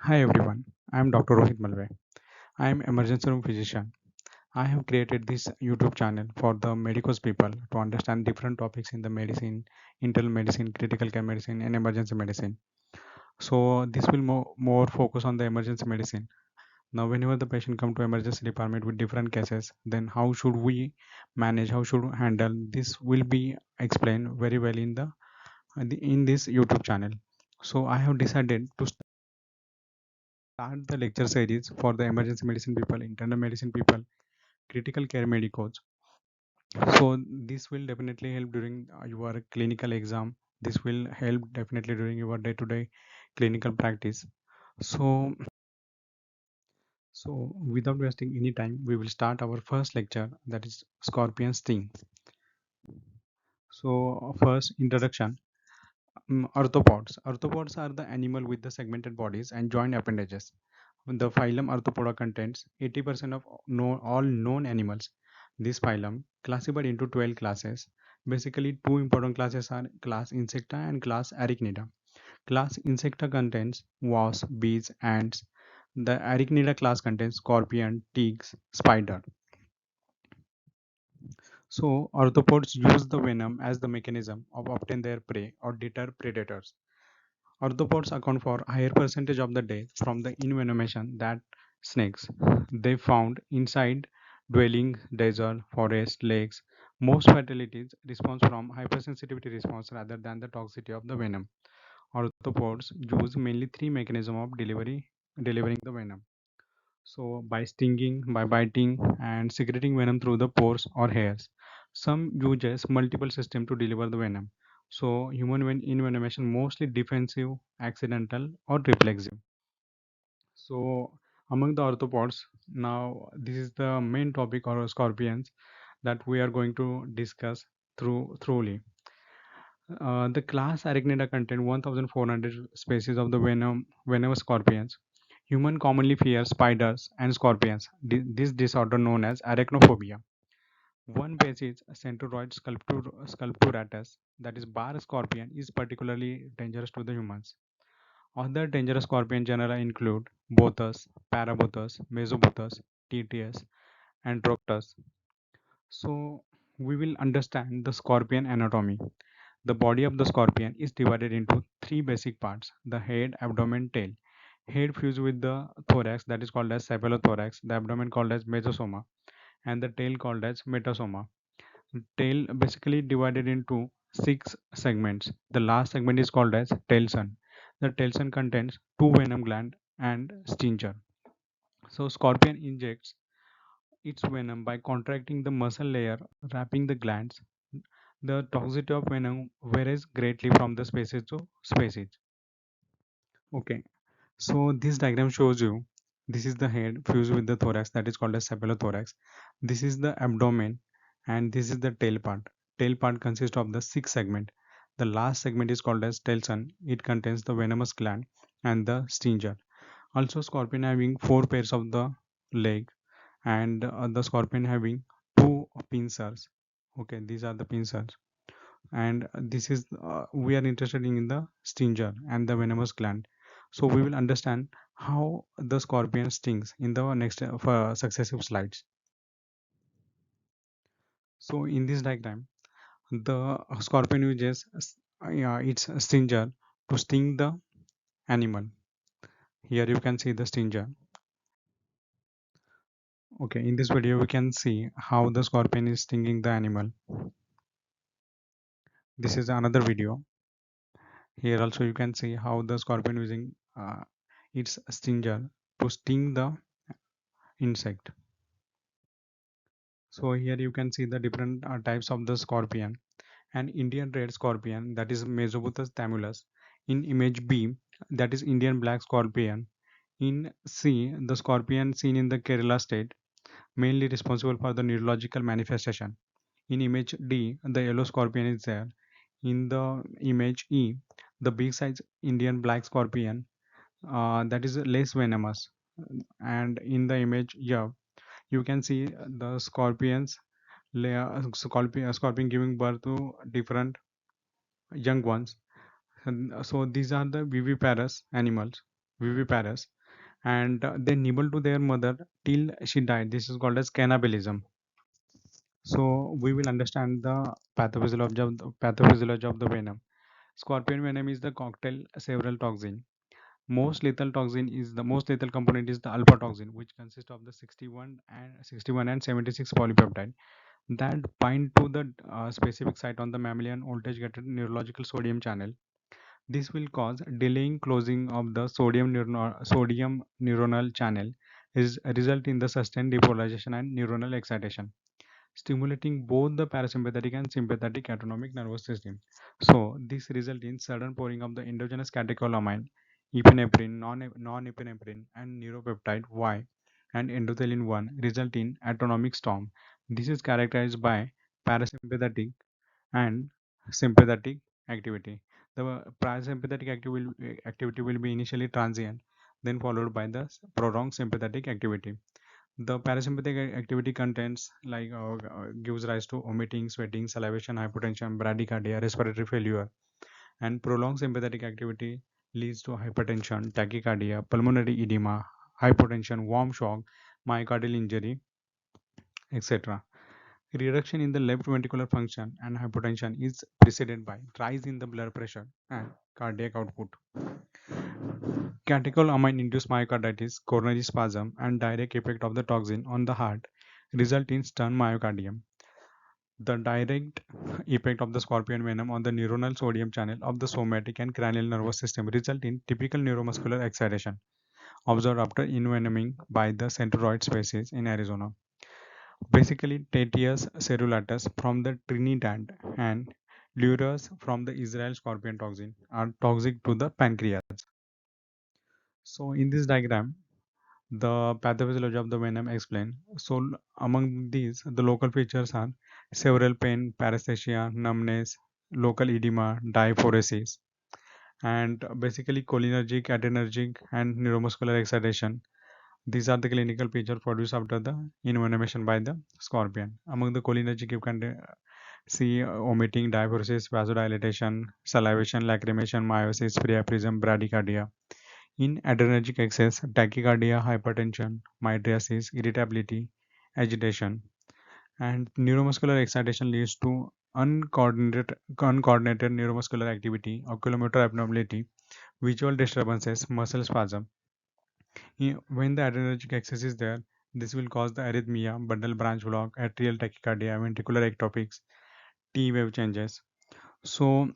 Hi everyone, I am Dr. Rohit Malve. I am emergency room physician. I have created this YouTube channel for the medicos people to understand different topics in the medicine, internal medicine, critical care medicine, and emergency medicine. So this will more focus on the emergency medicine. Now, whenever the patient come to emergency department with different cases, then how should we manage? How should we handle? This will be explained very well in this YouTube channel. So I have decided to start the lecture series for the emergency medicine people, internal medicine people, critical care medicos. So this will definitely help during your clinical exam. This will help definitely during your day-to-day clinical practice. So, so without wasting any time, we will start our first lecture, that is scorpion sting. So first introduction. Arthropods. Arthropods are the animal with the segmented bodies and joint appendages. The phylum Arthropoda contains 80% of all known animals. This phylum classified into 12 classes. Basically, two important classes are class Insecta and class Arachnida. Class Insecta contains wasps, bees, ants. The Arachnida class contains scorpion, ticks, spider. So, arthropods use the venom as the mechanism of obtain their prey or deter predators. Arthropods account for higher percentage of the death from the envenomation that snakes. They found inside dwelling, desert, forest, lakes. Most fatalities response from hypersensitivity response rather than the toxicity of the venom. Arthropods use mainly three mechanisms of delivering the venom. So by stinging, by biting, and secreting venom through the pores or hairs. Some uses multiple systems to deliver the venom. So human envenomation mostly defensive, accidental, or reflexive. So among the arthropods, now this is the main topic or scorpions that we are going to discuss thoroughly. The class Arachnida contain 1,400 species of the venomous scorpions. Human commonly fear spiders and scorpions. This disorder known as arachnophobia. One species, Centauroid sculpturatus, that is bar scorpion, is particularly dangerous to the humans. Other dangerous scorpion genera include Bothus, Parabothus, Mesobothus, TTS, and Roctus. So we will understand the scorpion anatomy. The body of the scorpion is divided into three basic parts: the head, abdomen, tail. Head fused with the thorax, that is called as cephalothorax, the abdomen called as mesosoma, and the tail called as metasoma. Tail basically divided into six segments. The last segment is called as tailson. The tailson contains two venom gland and stinger. So scorpion injects its venom by contracting the muscle layer wrapping the glands. The toxicity of venom varies greatly from the species to species. Okay, so this diagram shows you this is the head fused with the thorax, that is called as cephalothorax. This is the abdomen and this is the tail part. Tail part consists of the six segment. The last segment is called as tailson. It contains the venomous gland and the stinger. Also, scorpion having four pairs of the leg and the scorpion having two pincers. Okay, these are the pincers, and this is we are interested in the stinger and the venomous gland. So we will understand how the scorpion stings in the next successive slides. So in this diagram, the scorpion uses its stinger to sting the animal. Here you can see the stinger. Okay, in this video we can see how the scorpion is stinging the animal. This is another video. Here also you can see how the scorpion using its stinger to sting the insect. So here you can see the different types of the scorpion. An Indian red scorpion, that is Mesobuthus thamulus. In image B, that is Indian black scorpion. In C, the scorpion seen in the Kerala state, mainly responsible for the neurological manifestation. In image D, the yellow scorpion is there. In the image E, the big size Indian black scorpion, that is less venomous. And in the image F, you can see the scorpions scorpion giving birth to different young ones. And so these are the viviparous animals. viviparous, and they nibble to their mother till she died. This is called as cannibalism. So we will understand the pathophysiology of the venom. Scorpion venom is the cocktail several toxin. Most lethal component is the alpha toxin, which consists of the 61 and 76 polypeptide that bind to the specific site on the mammalian voltage gated neurological sodium channel. This will cause delaying closing of the sodium neuronal channel, is result in the sustained depolarization and neuronal excitation, stimulating both the parasympathetic and sympathetic autonomic nervous system. So this result in sudden pouring of the endogenous catecholamine, epinephrine, non-epinephrine, and neuropeptide Y and endothelin 1 result in autonomic storm. This is characterized by parasympathetic and sympathetic activity. The parasympathetic activity will be initially transient, then followed by the prolonged sympathetic activity. The parasympathetic activity contains gives rise to vomiting, sweating, salivation, hypotension, bradycardia, respiratory failure, and prolonged sympathetic activity leads to hypertension, tachycardia, pulmonary edema, hypotension, warm shock, myocardial injury, etc. Reduction in the left ventricular function and hypotension is preceded by rise in the blood pressure and cardiac output. Catecholamine induced myocarditis, coronary spasm, and direct effect of the toxin on the heart result in stun myocardium. The direct effect of the scorpion venom on the neuronal sodium channel of the somatic and cranial nervous system result in typical neuromuscular excitation observed after envenoming by the centauroid species in Arizona. Basically, Tetius cerulatus from the Trinidad and Lurus from the Israel scorpion toxin are toxic to the pancreas. So in this diagram, the pathophysiology of the venom explained. So among these, the local features are several pain, paresthesia, numbness, local edema, diaphoresis, and basically cholinergic, adrenergic, and neuromuscular excitation. These are the clinical features produced after the envenomation by the scorpion. Among the cholinergic, you can see vomiting, diaphoresis, vasodilatation, salivation, lacrimation, meiosis, priapism, bradycardia. In adrenergic excess, tachycardia, hypertension, mydriasis, irritability, agitation, and neuromuscular excitation leads to uncoordinated neuromuscular activity, oculomotor abnormality, visual disturbances, muscle spasm. When the adrenergic excess is there, this will cause the arrhythmia, bundle branch block, atrial tachycardia, ventricular ectopics, T wave changes. So,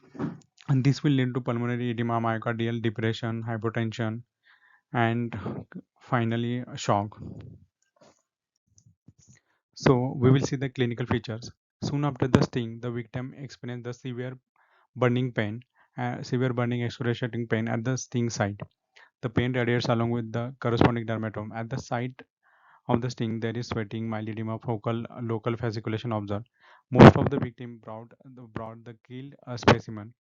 and this will lead to pulmonary edema, myocardial depression, hypotension, and finally shock. So we will see the clinical features. Soon after the sting, the victim experienced the burning pain, severe burning excruciating pain at the sting site. The pain radiates along with the corresponding dermatome. At the site of the sting, there is sweating, mild edema, focal, local fasciculation observed. Most of the victim brought the killed specimen.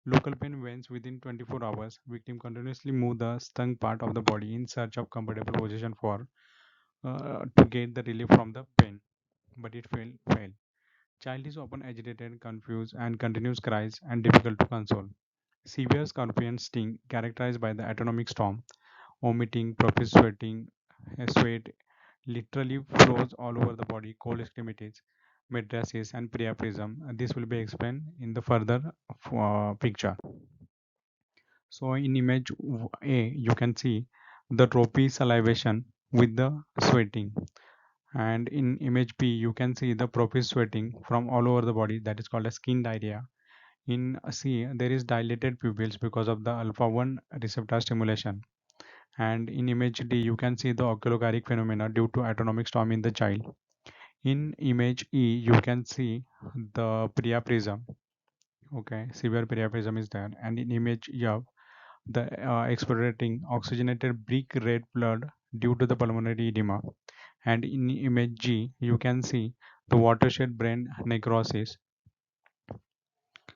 Local pain wanes within 24 hours. Victim continuously move the stung part of the body in search of comfortable position for to get the relief from the pain, but it failed. Child is often agitated, confused, and continuous cries and difficult to console. Severe scorpion sting characterized by the autonomic storm, vomiting, profuse sweating, sweat literally flows all over the body, cold extremities, mydriasis, and priapism. This will be explained in the further picture. So in image A, you can see the trophy salivation with the sweating. And in image B, you can see the profuse sweating from all over the body, that is called as skin diarrhea. In C, there is dilated pupils because of the alpha 1 receptor stimulation. And in image D, you can see the oculocaric phenomena due to autonomic storm in the child. In image E, you can see the priapism. Okay, severe priapism is there. And in image F, the explorating oxygenated brick red blood due to the pulmonary edema. And in image G, you can see the watershed brain necrosis.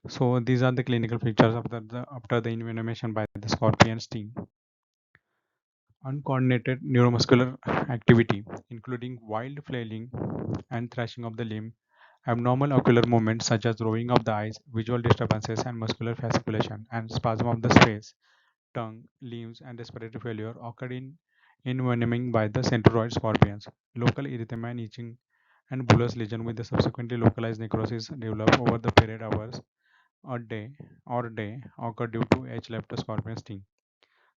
So these are the clinical features after the envenomation by the scorpion sting. Uncoordinated neuromuscular activity, including wild flailing and thrashing of the limb, abnormal ocular movements such as rolling of the eyes, visual disturbances, and muscular fasciculation and spasm of the face tongue, limbs, and respiratory failure occurred in envenoming by the centroid scorpions. Local erythema and itching and bullous lesion with the subsequently localized necrosis develop over the period hours or day occur due to H. leptos scorpion sting.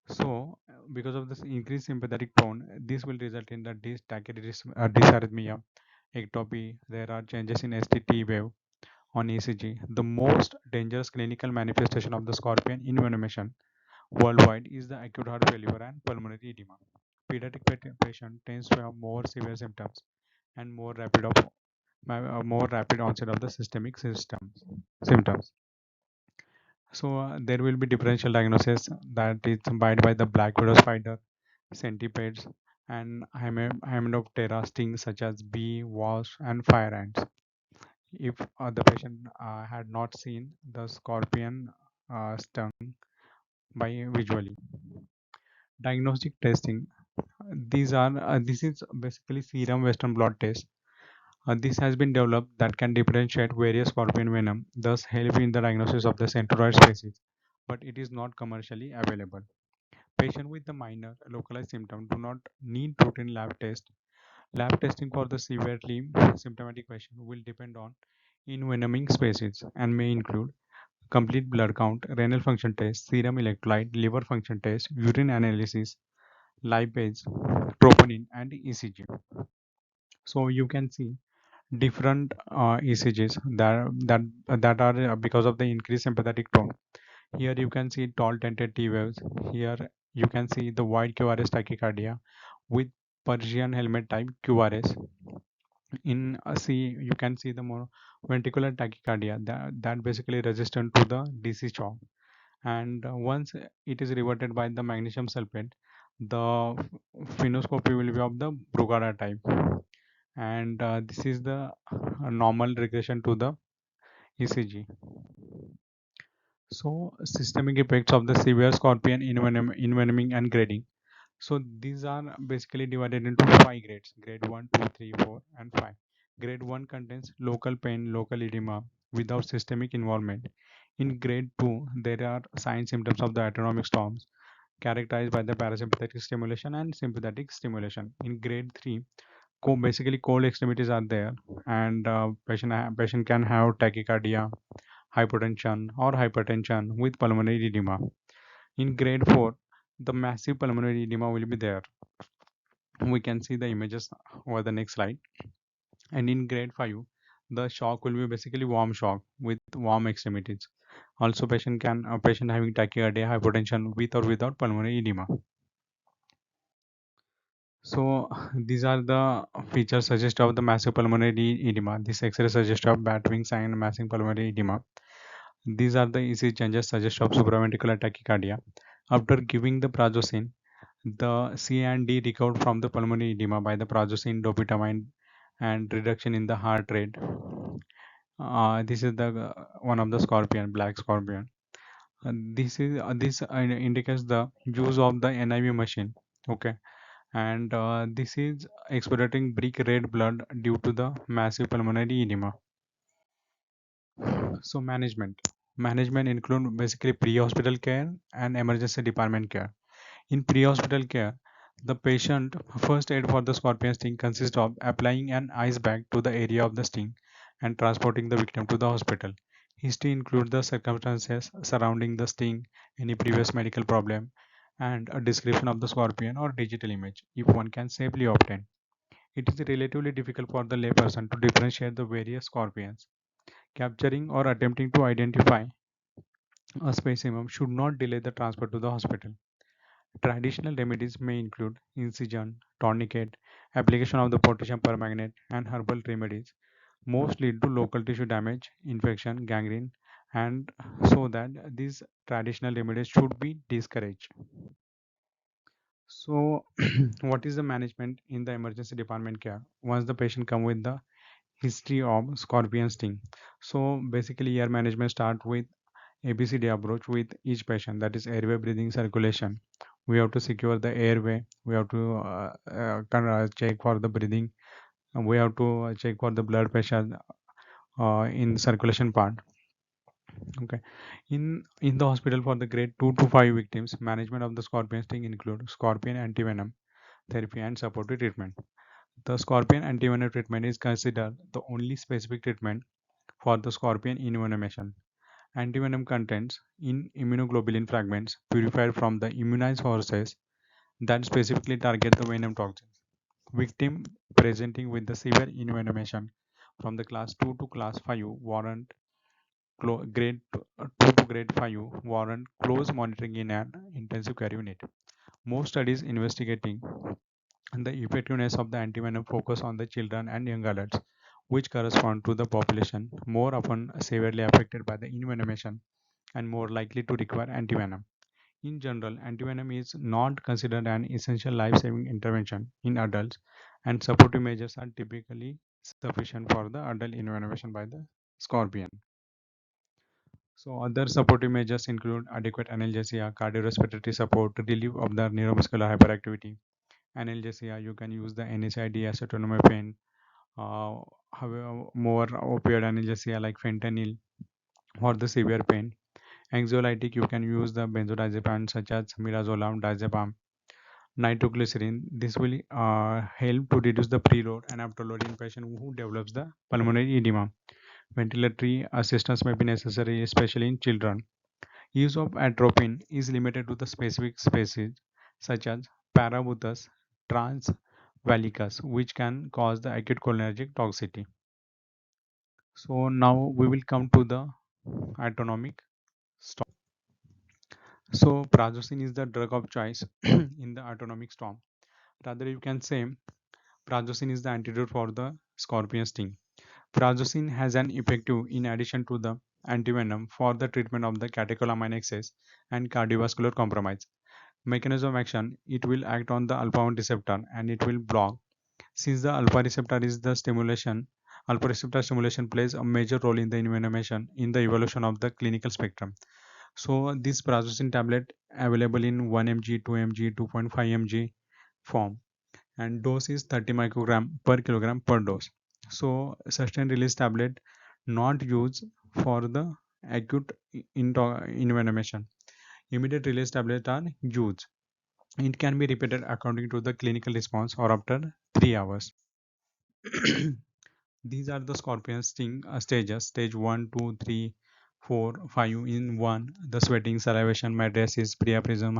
So, because of this increased sympathetic tone, this will result in the dysarrhythmia, ectopy. There are changes in STT wave on ECG. The most dangerous clinical manifestation of the scorpion envenomation worldwide is the acute heart failure and pulmonary edema. Pediatric patient tends to have more severe symptoms and more rapid onset of the systemic symptoms. So there will be differential diagnosis that is made by the black widow spider, centipedes, and hymenoptera stings such as bee, wasp, and fire ants. If the patient had not seen the scorpion stung by visually. Diagnostic testing. This is basically serum western blot test. This has been developed that can differentiate various scorpion venom, thus help in the diagnosis of the centroid species, but it is not commercially available. Patients with the minor localized symptom do not need routine lab test. Lab testing for the severely symptomatic patient will depend on envenoming species and may include complete blood count, renal function test, serum electrolyte, liver function test, urine analysis, lipase, troponin, and ECG. So you can see different ECGs that are because of the increased sympathetic tone. Here you can see tall tented T waves. Here you can see the wide QRS tachycardia with Persian helmet type QRS. In C, you can see the more ventricular tachycardia that basically resistant to the DC shock. And once it is reverted by the magnesium sulfate, the phenoscopy will be of the Brugada type. And this is the normal regression to the ECG. So systemic effects of the severe scorpion envenoming and grading. So these are basically divided into 5 grades: grade 1, 2, 3, 4, and 5. Grade 1 contains local pain, local edema without systemic involvement. In grade 2, there are signs symptoms of the autonomic storms characterized by the parasympathetic stimulation and sympathetic stimulation. In grade 3, basically cold extremities are there, and patient can have tachycardia, hypotension, or hypertension with pulmonary edema. In grade 4, the massive pulmonary edema will be there. We can see the images over the next slide. And in grade 5, the shock will be basically warm shock with warm extremities. Also, patient having tachycardia, hypotension with or without pulmonary edema. So these are the features suggestive of the massive pulmonary edema. This X-ray suggests of battering sign and massive pulmonary edema. These are the ECG changes suggest of supraventricular tachycardia. After giving the prazosin, the C and D recovered from the pulmonary edema by the prazosin, dopamine, and reduction in the heart rate. This is the one of the scorpion, black scorpion. This indicates the use of the NIV machine. Okay, and this is exploiting brick red blood due to the massive pulmonary edema. So management include basically pre-hospital care and emergency department care. In pre-hospital care, the patient first aid for the scorpion sting consists of applying an ice bag to the area of the sting and transporting the victim to the hospital. History includes the circumstances surrounding the sting, any previous medical problem, and a description of the scorpion or digital image if one can safely obtain. It is relatively difficult for the layperson to differentiate the various scorpions. Capturing or attempting to identify a specimen should not delay the transfer to the hospital. Traditional remedies may include incision, tourniquet, application of the potassium permanganate, and herbal remedies. Most lead to local tissue damage, infection, gangrene, and so that these traditional remedies should be discouraged. So, what is the management in the emergency department care once the patient come with the history of scorpion sting? So, basically, air management start with ABCD approach with each patient, that is airway, breathing, circulation. We have to secure the airway, we have to check for the breathing, and we have to check for the blood pressure in circulation part. Okay. In the hospital for the grade 2 to 5 victims, management of the scorpion sting include scorpion antivenom therapy and supportive treatment. The scorpion antivenom treatment is considered the only specific treatment for the scorpion envenomation. Antivenom contains in immunoglobulin fragments purified from the immunized horses that specifically target the venom toxins. Victim presenting with the severe envenomation from the class 2 to class 5 warrant grade 2 to grade 5 warrant close monitoring in an intensive care unit. Most studies investigating the effectiveness of the antivenom focus on the children and young adults, which correspond to the population more often severely affected by the envenomation and more likely to require antivenom. In general, antivenom is not considered an essential life-saving intervention in adults, and supportive measures are typically sufficient for the adult envenomation by the scorpion. So other supportive measures include adequate analgesia, cardiorespiratory support, relief of the neuromuscular hyperactivity. Analgesia, you can use the NSAID, acetaminophen, more opioid analgesia like fentanyl for the severe pain. Anxiolytic, you can use the benzodiazepines such as midazolam, diazepam, nitroglycerin. This will help to reduce the preload and afterload in patient who develops the pulmonary edema. Ventilatory assistance may be necessary, especially in children. Use of atropine is limited to the specific species such as Parabuthus transvallicus, which can cause the acute cholinergic toxicity. So now we will come to the autonomic storm. So prazosin is the drug of choice in the autonomic storm. Rather, you can say prazosin is the antidote for the scorpion sting. Prazosin has an effective in addition to the antivenom for the treatment of the catecholamine excess and cardiovascular compromise. Mechanism of action, it will act on the alpha 1 receptor and it will block. Since the alpha receptor stimulation plays a major role in the envenomation in the evolution of the clinical spectrum. So this prazosin tablet available in 1 mg, 2 mg, 2.5 mg form, and dose is 30 microgram per kilogram per dose. So sustained release tablet not used for the acute envenomation. Immediate release tablets are used. It can be repeated according to the clinical response or after 3 hours. These are the scorpion sting stages: stage 1, 2, 3, 4, 5. In 1, the sweating, salivation, mydriasis, priapism,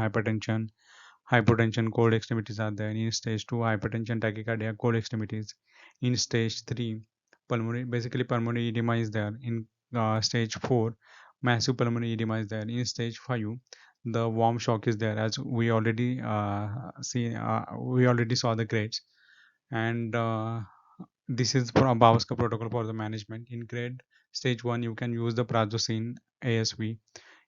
hypotension, cold extremities are there. In stage 2, hypertension, tachycardia, cold extremities. In stage 3, pulmonary edema is there. In stage 4, massive pulmonary edema is there. In stage 5, the warm shock is there, as we already saw the grades. And this is for Bowska protocol for the management. In grade stage 1, you can use the prazosin ASV.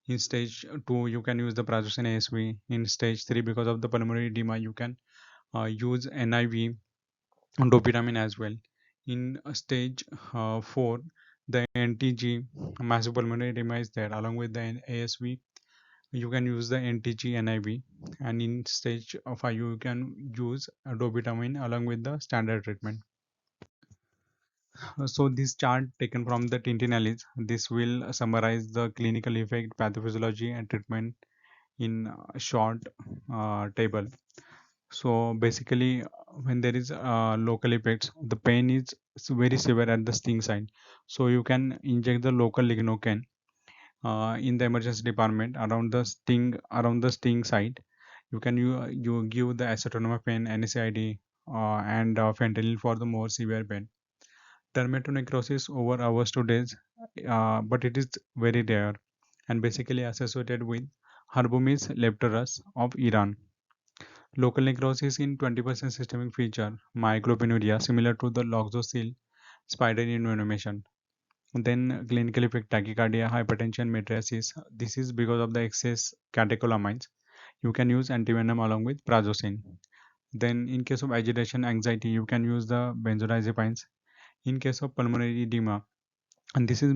In stage 2, you can use the prazosin ASV. In stage 3, because of the pulmonary edema, you can use NIV dopamine as well. In stage 4, the NTG massive pulmonary edema is there along with the ASV. You can use the NTG NIV, and in stage 5, you can use dopamine along with the standard treatment. So this chart taken from the Tintinellis, this will summarize the clinical effect, pathophysiology, and treatment in a short table. So basically, when there is local effects, the pain is very severe at the sting site. So you can inject the local lignocaine in the emergency department around the sting site. You give the acetaminophen, NSAID, and fentanyl for the more severe pain. Dermatonecrosis over hours to days, but it is very rare and basically associated with Herbumis leptorus of Iran. Local necrosis in 20% systemic feature, myoglobinuria similar to the loxosceal spider envenomation. Then clinical effect, tachycardia, hypertension, mydriasis. This is because of the excess catecholamines. You can use antivenom along with prazosin. Then in case of agitation, anxiety, you can use the benzodiazepines. In case of pulmonary edema, and this is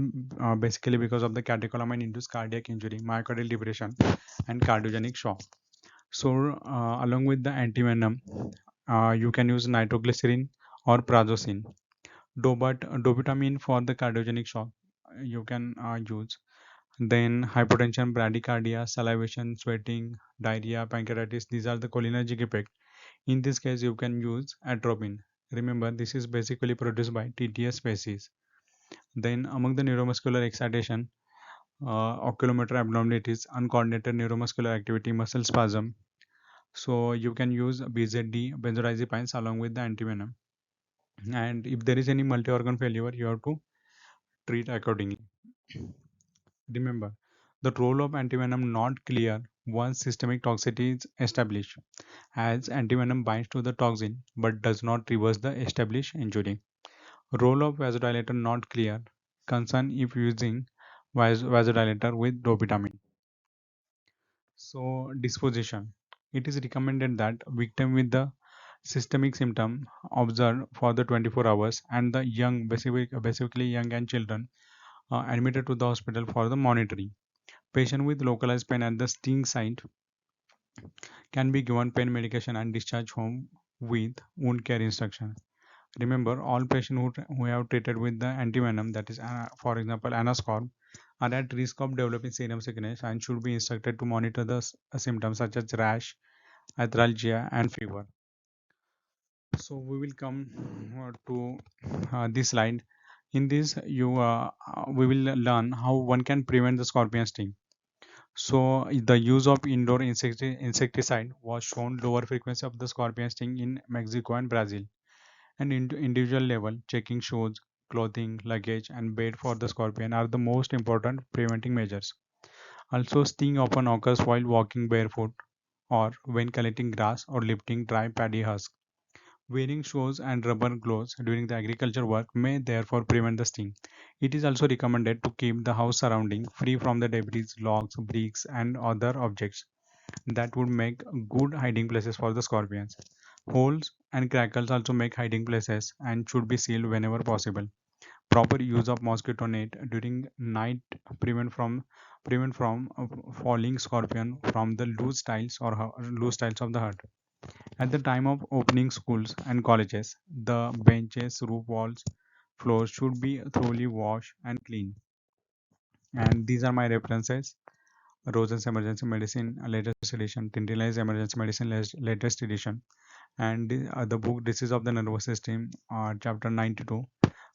basically because of the catecholamine induced cardiac injury, myocardial depression, and cardiogenic shock. So along with the antivenom, you can use nitroglycerin or prazosin. Dobutamine for the cardiogenic shock you can use. Then hypotension, bradycardia, salivation, sweating, diarrhea, pancreatitis, these are the cholinergic effect. In this case, you can use atropine. Remember, this is basically produced by TTS species. Then among the neuromuscular excitation, oculomotor abnormalities, uncoordinated neuromuscular activity, muscle spasm. So you can use BZD, benzodiazepines along with the antivenom. And if there is any multi-organ failure, you have to treat accordingly. Remember, the role of antivenom not clear once systemic toxicity is established, as antivenom binds to the toxin but does not reverse the established injury. Role of vasodilator not clear. Concern if using vasodilator with dopamine. So disposition. It is recommended that victim with the systemic symptom observed for the 24 hours and the young, basically young and children, admitted to the hospital for the monitoring. Patient with localized pain at the sting site can be given pain medication and discharged home with wound care instruction. Remember, all patients who have treated with the antivenom, that is, for example, anascorb, are at risk of developing serum sickness and should be instructed to monitor the symptoms such as rash, arthralgia, and fever. So we will come to this slide. In this, we will learn how one can prevent the scorpion sting. So the use of indoor insecticide was shown lower frequency of the scorpion sting in Mexico and Brazil. And individual level, checking shoes, clothing, luggage, and bed for the scorpion are the most important preventing measures. Also, sting often occurs while walking barefoot or when collecting grass or lifting dry paddy husk. Wearing shoes and rubber gloves during the agriculture work may therefore prevent the sting. It is also recommended to keep the house surrounding free from the debris, logs, bricks, and other objects that would make good hiding places for the scorpions. Holes and crackles also make hiding places and should be sealed whenever possible. Proper use of mosquito net during night prevent from falling scorpion from the loose tiles or loose tiles of the hut. At the time of opening schools and colleges, the benches, roof walls, floors should be thoroughly washed and cleaned. And these are my references. Rosen's Emergency Medicine, latest edition, Tindall's Emergency Medicine, latest edition, and the book Disease of the Nervous System, chapter 92,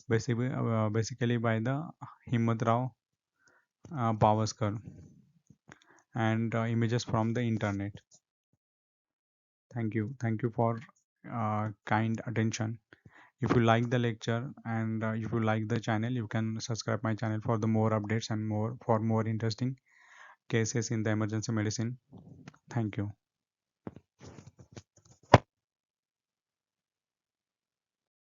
basically by the Himmat Rao Pavaskar, and images from the internet. Thank you for kind attention. If you like the lecture and if you like the channel, you can subscribe my channel for the more updates and more interesting cases in the emergency medicine. Thank you.